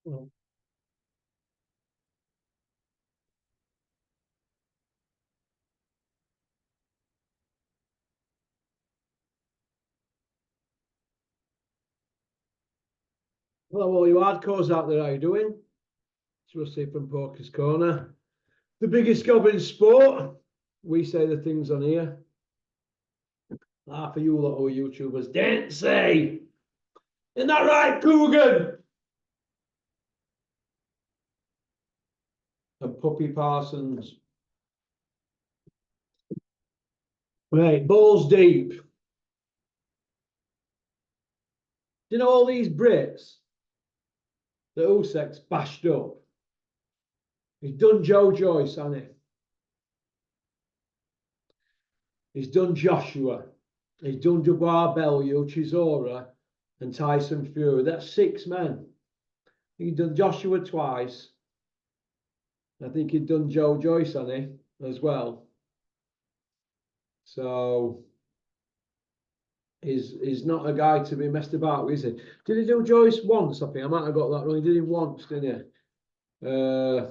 Hello, all you hardcores out there, how you doing? It's Rusty from Poker's Corner. The biggest gob in sport. We say the things on here. Half of you lot of YouTubers didn't say. Isn't that right, Coogan? And Puppy Parsons. Right, balls deep. Do you know all these Brits that Usyks bashed up? He's done Joe Joyce, hasn't he? He's done Joshua. He's done Dubois Bellew, Chisora, and Tyson Fury. That's 6 men. He's done Joshua twice. I think he'd done Joe Joyce, hasn't he, as well. So he's not a guy to be messed about with, is he? Did he do Joyce once? I think I might have got that wrong. He did him once, didn't he? Yeah,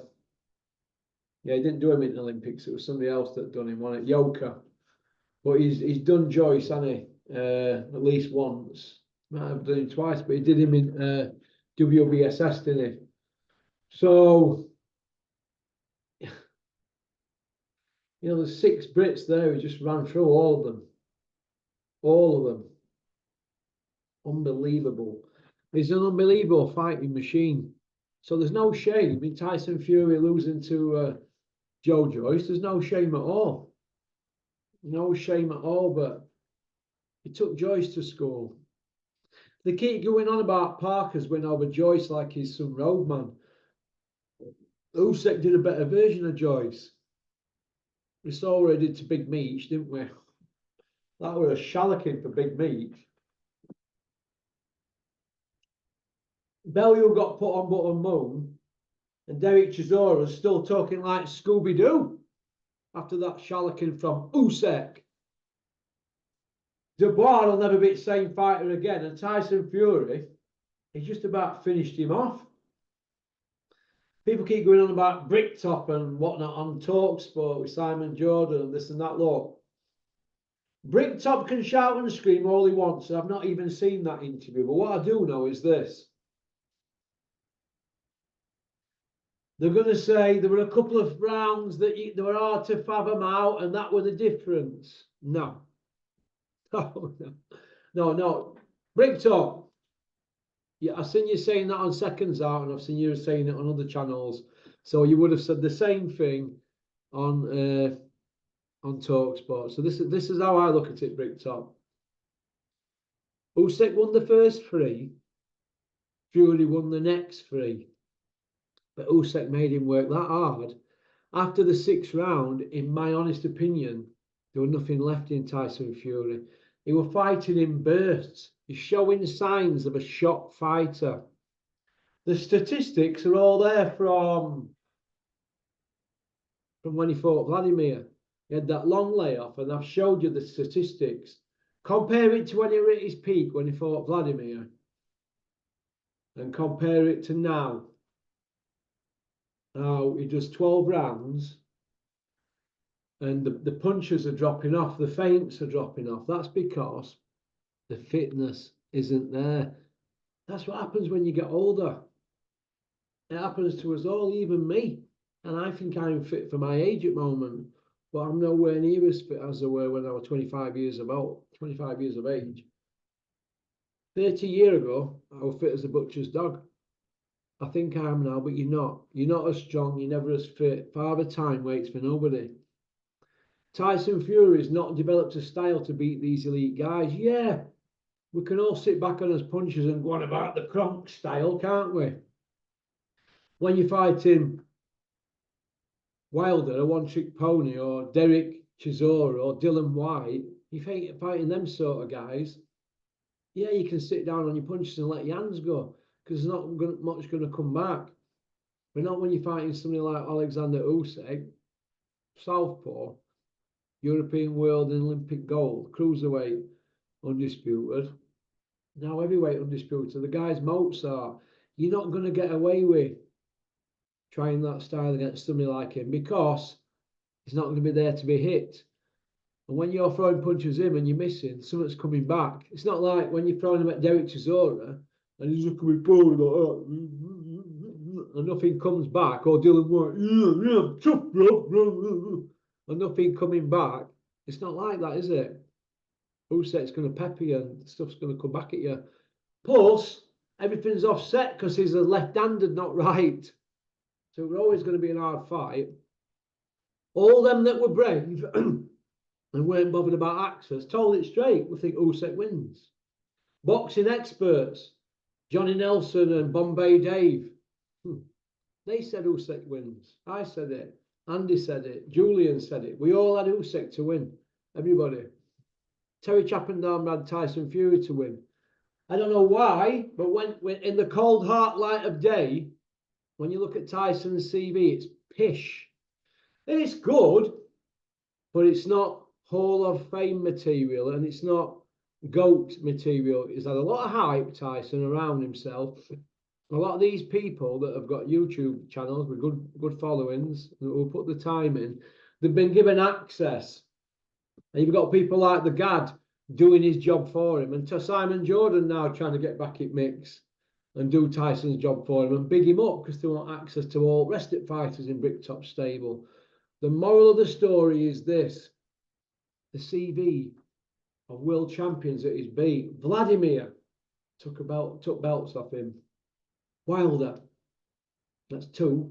he didn't do him in the Olympics. It was somebody else that done him, wasn't it? Yoka. But he's done Joyce, hasn't he? At least once. Might have done him twice, but he did him in WBSS, didn't he? So, you know, there's 6 Brits there who just ran through all of them. All of them. Unbelievable. He's an unbelievable fighting machine. So there's no shame in Tyson Fury losing to Joe Joyce. There's no shame at all. No shame at all, but he took Joyce to school. They keep going on about Parker's win over Joyce like he's some roadman. Usyk did a better version of Joyce. We saw what he did to Big Meech, didn't we? That was a shallacking for Big Meech. Bellew got put on bottom moon, and Derek Chisora's still talking like Scooby-Doo after that shallacking from Usyk. Dubois will never be the same fighter again, and Tyson Fury, he's just about finished him off. People keep going on about Bricktop and whatnot on TalkSport with Simon Jordan and this and that. Look, Bricktop can shout and scream all he wants. I've not even seen that interview, but what I do know is this. They're going to say there were a couple of rounds that they were hard to fathom out, and that were the difference. No. No. Bricktop. Yeah, I've seen you saying that on Seconds Out, and I've seen you saying it on other channels. So you would have said the same thing on TalkSport. So this is how I look at it, Bricktop. Usyk won the first 3. Fury won the next 3. But Usyk made him work that hard. After the 6th round, in my honest opinion, there was nothing left in Tyson Fury. He was fighting in bursts. He's showing signs of a shock fighter. The statistics are all there from when he fought Vladimir. He had that long layoff, and I've showed you the statistics. Compare it to when he was at his peak when he fought Vladimir, and compare it to now. Now he does 12 rounds, and the punches are dropping off, the feints are dropping off. That's because the fitness isn't there. That's what happens when you get older. It happens to us all, even me. And I think I'm fit for my age at the moment, but I'm nowhere near as fit as I were when I was 25 years of age. 30 years ago, I was fit as a butcher's dog. I think I am now, but you're not. You're not as strong, you're never as fit. Father Time waits for nobody. Tyson Fury's not developed a style to beat these elite guys. Yeah, we can all sit back on his punches and go on about the Kronk style, can't we? When you're fighting Wilder, a one-trick pony, or Derek Chisora, or Dylan White, you're fighting them sort of guys. Yeah, you can sit down on your punches and let your hands go, because there's not much going to come back. But not when you're fighting somebody like Alexander Usyk, southpaw, European world and Olympic gold, cruiserweight undisputed, now heavyweight undisputed. The guy's Mozart. you're not going to get away with trying that style against somebody like him because he's not going to be there to be hit. And when you're throwing punches in and you're missing, something's coming back. It's not like when you're throwing him at Derek Chisora and he's just coming forward like that, and nothing comes back, or Dylan White, yeah, tough, bro, and nothing coming back. It's not like that, is it? Usyk's going to pepper you and stuff's going to come back at you. Plus, everything's offset because he's a left-handed, not right. So we're always going to be an hard fight. All them that were brave and weren't bothered about access told it straight. We think Usyk wins. Boxing experts, Johnny Nelson and Bombay Dave, they said Usyk wins. I said it. Andy said it. Julian said it. We all had Usyk to win. Everybody. Terry Chappendam had Tyson Fury to win. I don't know why, but when in the cold hard light of day, when you look at Tyson's CV, it's pish. And it's good, but it's not Hall of Fame material and it's not GOAT material. He's had a lot of hype, Tyson, around himself. A lot of these people that have got YouTube channels with good followings, who put the time in, they've been given access. And you've got people like the Gad doing his job for him, and to Simon Jordan now trying to get back in mix and do Tyson's job for him and big him up because they want access to all rest of fighters in Bricktop Stable. The moral of the story is this: the CV of world champions that he's beat. Vladimir took belts off him. Wilder, that's 2.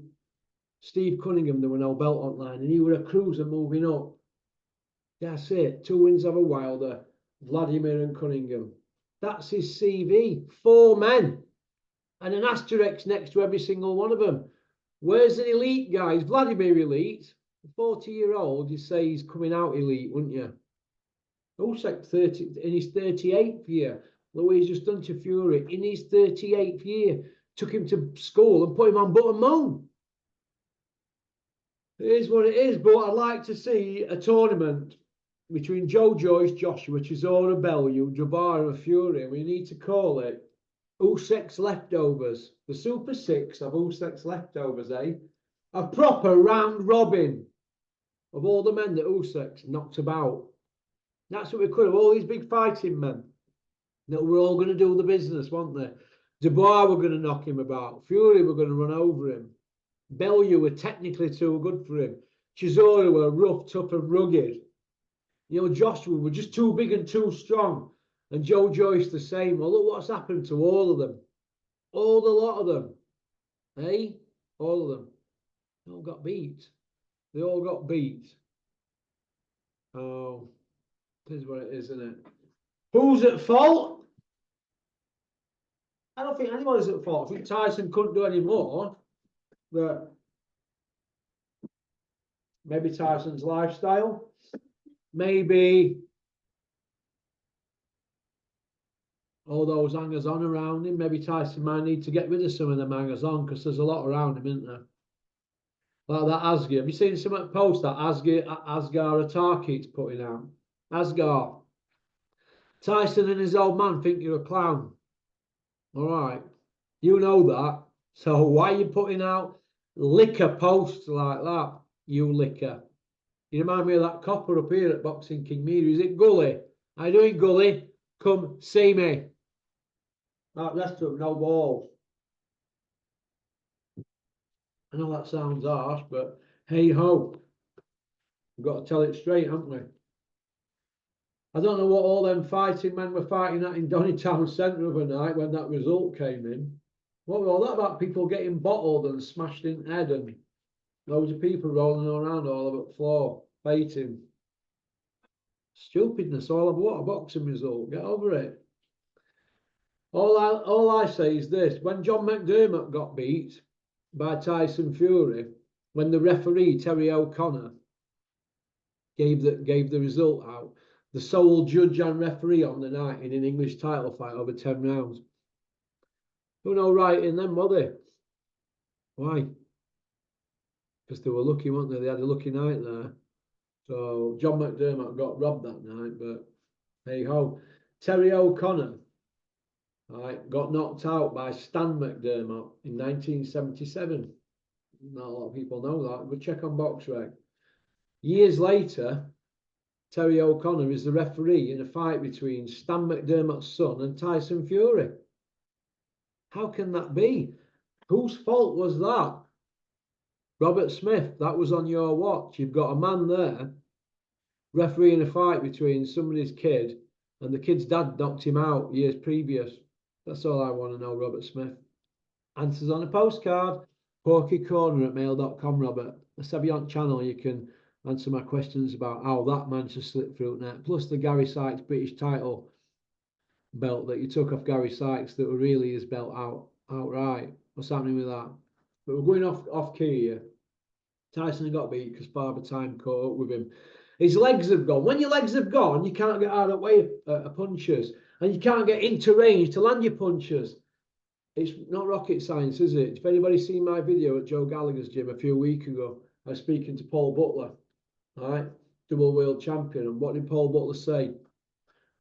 Steve Cunningham, there were no belt online, and he were a cruiser moving up. That's it. 2 wins over Wilder, Vladimir and Cunningham. That's his CV. 4 men. And an asterisk next to every single one of them. Where's the elite guys? Vladimir elite. A 40-year-old, you say he's coming out elite, wouldn't you? Usyk 30 in his 38th year. Look what he's just done to Fury in his 38th year. Took him to school and put him on butter moon. It is what it is, but I'd like to see a tournament between Joe Joyce, Joshua, Chisora, Bellew, Jabbar and Fury. We need to call it Usyk's Leftovers. The Super Six of Usyk's Leftovers, eh? A proper round robin of all the men that Usyk's knocked about. That's what we could have. All these big fighting men that were all going to do the business, weren't they? Dubois were going to knock him about. Fury were going to run over him. Bellew were technically too good for him. Chisora were rough, tough and rugged. You know, Joshua were just too big and too strong. And Joe Joyce the same. Well, look what's happened to all of them. All the lot of them. Eh? All of them. They all got beat. They all got beat. Oh, this is what it is, isn't it? Who's at fault? I don't think anybody's at fault. I think Tyson couldn't do any more. But maybe Tyson's lifestyle. Maybe all those hangers on around him. Maybe Tyson might need to get rid of some of them hangers on because there's a lot around him, isn't there? Like that Asgar. Have you seen some post that Asgar Atarki's putting out? Asgar. Tyson and his old man think you're a clown. All right. You know that. So why are you putting out liquor posts like that? You liquor. You remind me of that copper up here at Boxing King Media. Is it Gully? How you doing, Gully? Come see me. That rest of them, no balls. I know that sounds harsh, but hey ho. We've got to tell it straight, haven't we? I don't know what all them fighting men were fighting at in Donnytown Centre overnight when that result came in. What was all that about? People getting bottled and smashed in head and loads of people rolling around all over the floor, fighting. Stupidness all over what a boxing result. Get over it. All I say is this: when John McDermott got beat by Tyson Fury, when the referee Terry O'Connor gave the result out, the sole judge and referee on the night in an English title fight over 10 rounds. There were no right in them, were they? Why? Because they were lucky, weren't they? They had a lucky night there. So John McDermott got robbed that night, but hey ho. Terry O'Connor Right, got knocked out by Stan McDermott in 1977. Not a lot of people know that, but check on BoxRec. Years later, Terry O'Connor is the referee in a fight between Stan McDermott's son and Tyson Fury. How can that be? Whose fault was that? Robert Smith, that was on your watch. You've got a man there refereeing a fight between somebody's kid, and the kid's dad knocked him out years previous. That's all I want to know, Robert Smith. Answers on a postcard. porkycorner@mail.com, Robert. Let's have you on channel. You can answer my questions about how that managed to slip through net. Plus the Gary Sykes British title belt that you took off Gary Sykes that were really his belt outright. What's happening with that? But we're going off key here. Tyson got beat because Father Time caught up with him. His legs have gone. When your legs have gone, you can't get out of the way of punches, and you can't get into range to land your punches. It's not rocket science, is it? If anybody's seen my video at Joe Gallagher's gym a few weeks ago, I was speaking to Paul Butler, right? Double world champion. And what did Paul Butler say?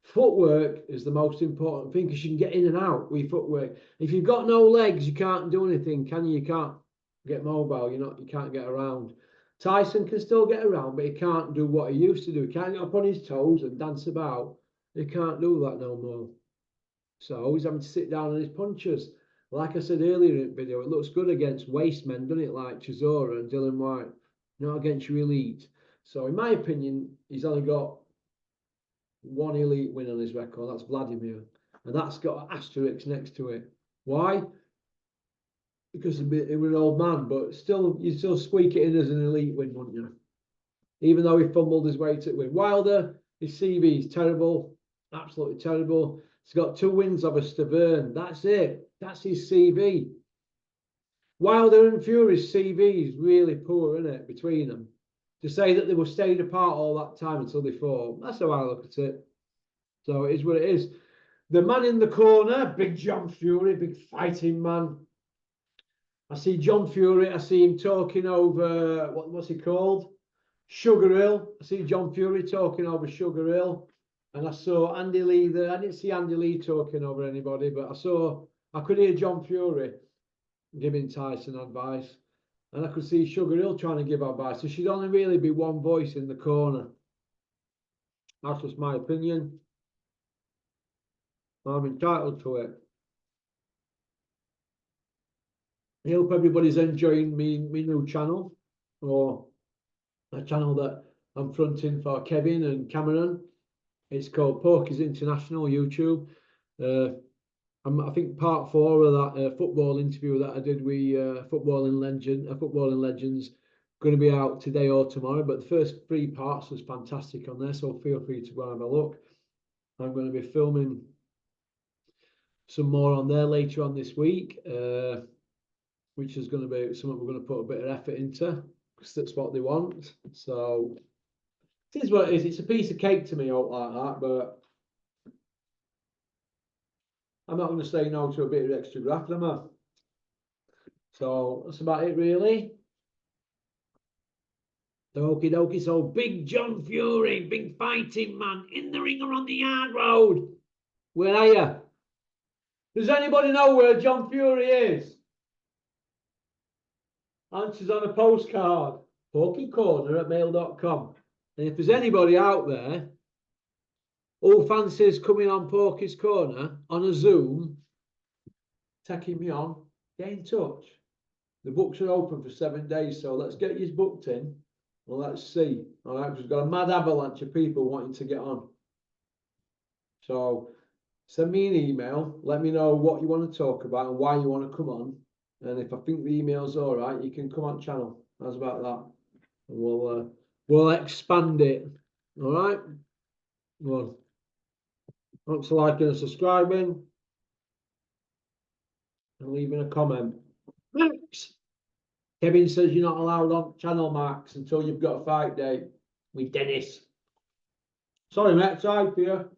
Footwork is the most important thing because you can get in and out with footwork. If you've got no legs, you can't do anything, can you? You can't get mobile. You can't get around. Tyson can still get around, but he can't do what he used to do. He can't get up on his toes and dance about. He can't do that no more. So he's having to sit down on his punches. Like I said earlier in the video, it looks good against waste men, doesn't it? Like Chisora and Dylan White, not against your elite. So in my opinion, he's only got one elite win on his record. That's Vladimir, and that's got an asterisk next to it. Why? Because he was an old man, but still, you still squeak it in as an elite win, wouldn't you? Even though he fumbled his way to win. Wilder, his CV is terrible, absolutely terrible. He's got 2 wins over Stavern. That's it. That's his CV. Wilder and Fury's CV is really poor, isn't it, between them? To say that they were stayed apart all that time until they fought. That's how I look at it. So it is what it is. The man in the corner, Big John Fury, big fighting man. I see John Fury. I see him talking over, what's he called? Sugar Hill. I see John Fury talking over Sugar Hill. And I saw Andy Lee there. I didn't see Andy Lee talking over anybody, but I could hear John Fury giving Tyson advice. And I could see Sugar Hill trying to give advice. There should only really be one voice in the corner. That's just my opinion. I'm entitled to it. I hope everybody's enjoying me new channel, or a channel that I'm fronting for Kevin and Cameron. It's called Porky's International YouTube. I think part 4 of that football interview that I did with footballing legends going to be out today or tomorrow. But the first 3 parts was fantastic on there, so feel free to go and have a look. I'm going to be filming some more on there later on this week, which is going to be something we're going to put a bit of effort into because that's what they want. So it is what it is. It's a piece of cake to me, out like that, but I'm not going to say no to a bit of extra graft, am I? So that's about it, really. Okie dokie. So Big John Fury, big fighting man, in the ring or on the hard road. Where are you? Does anybody know where John Fury is? Answers on a postcard. porkycorner@mail.com. And if there's anybody out there who fancies coming on Porky's Corner on a Zoom, taking me on, get in touch. The books are open for 7 days, so let's get you booked in. Well, let's see. All right, we've got a mad avalanche of people wanting to get on. So send me an email. Let me know what you want to talk about and why you want to come on. And if I think the email's all right, you can come on channel. How's about that? And we'll expand it. All right. Well, thanks for liking and subscribing and leaving a comment. Max. Kevin says you're not allowed on channel, Max, until you've got a fight date with Dennis. Sorry, mate, sorry for you.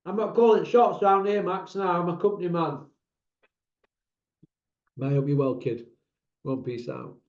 I'm not calling shots down here, Max, now. I'm a company man. I hope you're well, kid. One piece out.